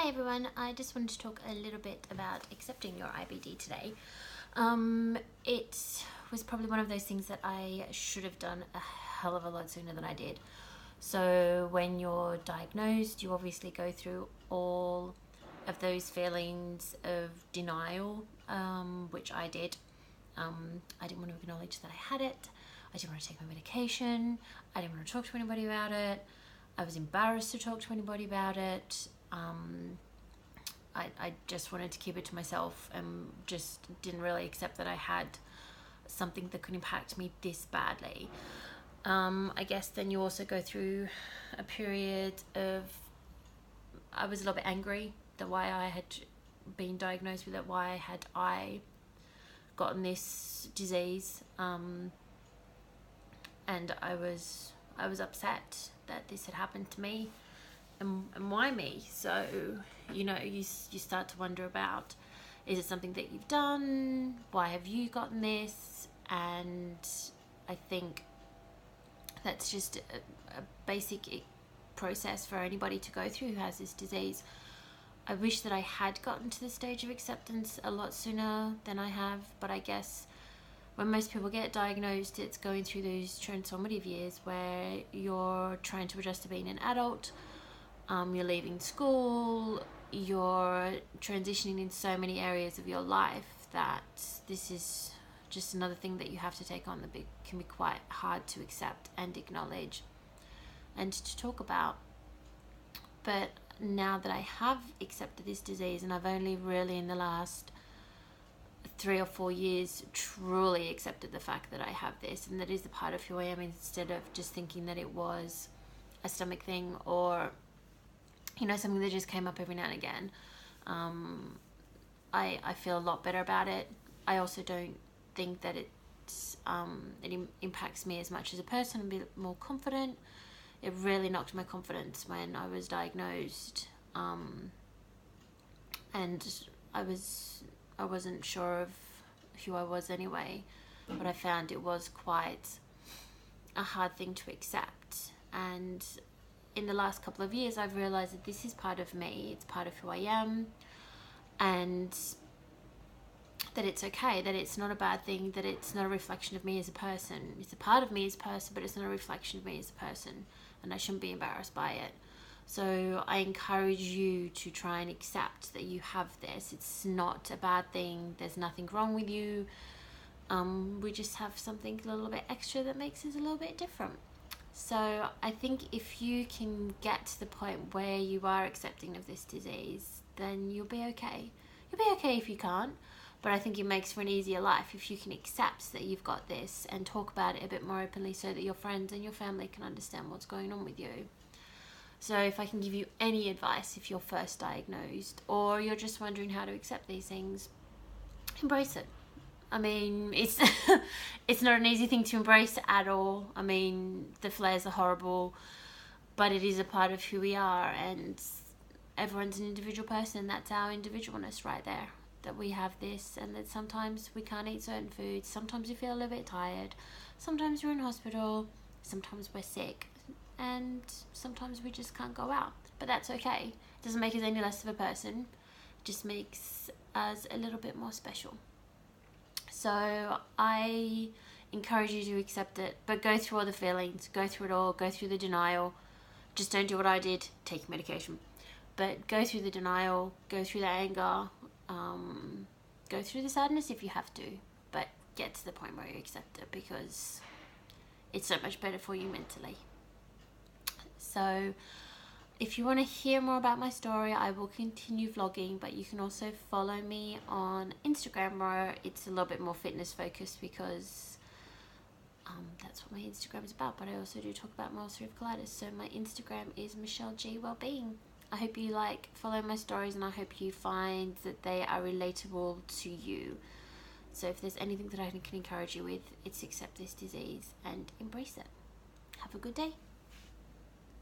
Hi everyone, I just wanted to talk a little bit about accepting your IBD today. It was probably one of those things that I should have done a hell of a lot sooner than I did. So when you're diagnosed, you obviously go through all of those feelings of denial, which I did. I didn't want to acknowledge that I had it. I didn't want to take my medication. I didn't want to talk to anybody about it. I was embarrassed to talk to anybody about it. I just wanted to keep it to myself and just didn't really accept that I had something that could impact me this badly. I guess then you also go through a period of, I was a little bit angry that why I had been diagnosed with it, why had I gotten this disease, and I was upset that this had happened to me. And why me? So, you start to wonder about, is it something that you've done? Why have you gotten this? And I think that's just a basic process for anybody to go through who has this disease. I wish that I had gotten to the stage of acceptance a lot sooner than I have, but I guess when most people get diagnosed, it's going through those transformative years where you're trying to adjust to being an adult. You're leaving school, you're transitioning in so many areas of your life that this is just another thing that you have to take on that can be quite hard to accept and acknowledge and to talk about. But now that I have accepted this disease, and I've only really in the last 3 or 4 years truly accepted the fact that I have this and that is a part of who I am, instead of just thinking that it was a stomach thing or something that just came up every now and again. I feel a lot better about it. I also don't think that it impacts me as much as a person. I'm a bit more confident. It really knocked my confidence when I was diagnosed, and I wasn't sure of who I was anyway, but I found it was quite a hard thing to accept. And in the last couple of years, I've realized that this is part of me, it's part of who I am, and that it's okay, that it's not a bad thing, that it's not a reflection of me as a person. It's a part of me as a person, but it's not a reflection of me as a person, and I shouldn't be embarrassed by it. So I encourage you to try and accept that you have this. It's not a bad thing, there's nothing wrong with you. We just have something a little bit extra that makes us a little bit different. So I think if you can get to the point where you are accepting of this disease, then you'll be okay. You'll be okay if you can't, but I think it makes for an easier life if you can accept that you've got this and talk about it a bit more openly so that your friends and your family can understand what's going on with you. So if I can give you any advice, if you're first diagnosed or you're just wondering how to accept these things, embrace it. I mean, it's it's not an easy thing to embrace at all. I mean, the flares are horrible, but it is a part of who we are, and everyone's an individual person. That's our individualness right there, that we have this, and that sometimes we can't eat certain foods, sometimes we feel a little bit tired, sometimes we're in hospital, sometimes we're sick, and sometimes we just can't go out. But that's okay. It doesn't make us any less of a person, it just makes us a little bit more special. So I encourage you to accept it, but go through all the feelings, go through it all, go through the denial. Just don't do what I did, take medication. But go through the denial, go through the anger, go through the sadness if you have to, but get to the point where you accept it, because it's so much better for you mentally. So if you want to hear more about my story, I will continue vlogging, but you can also follow me on Instagram where it's a little bit more fitness focused, because that's what my Instagram is about. But I also do talk about my ulcerative colitis. So my Instagram is Michelle G Wellbeing. I hope you follow my stories, and I hope you find that they are relatable to you. So if there's anything that I can encourage you with, it's accept this disease and embrace it. Have a good day.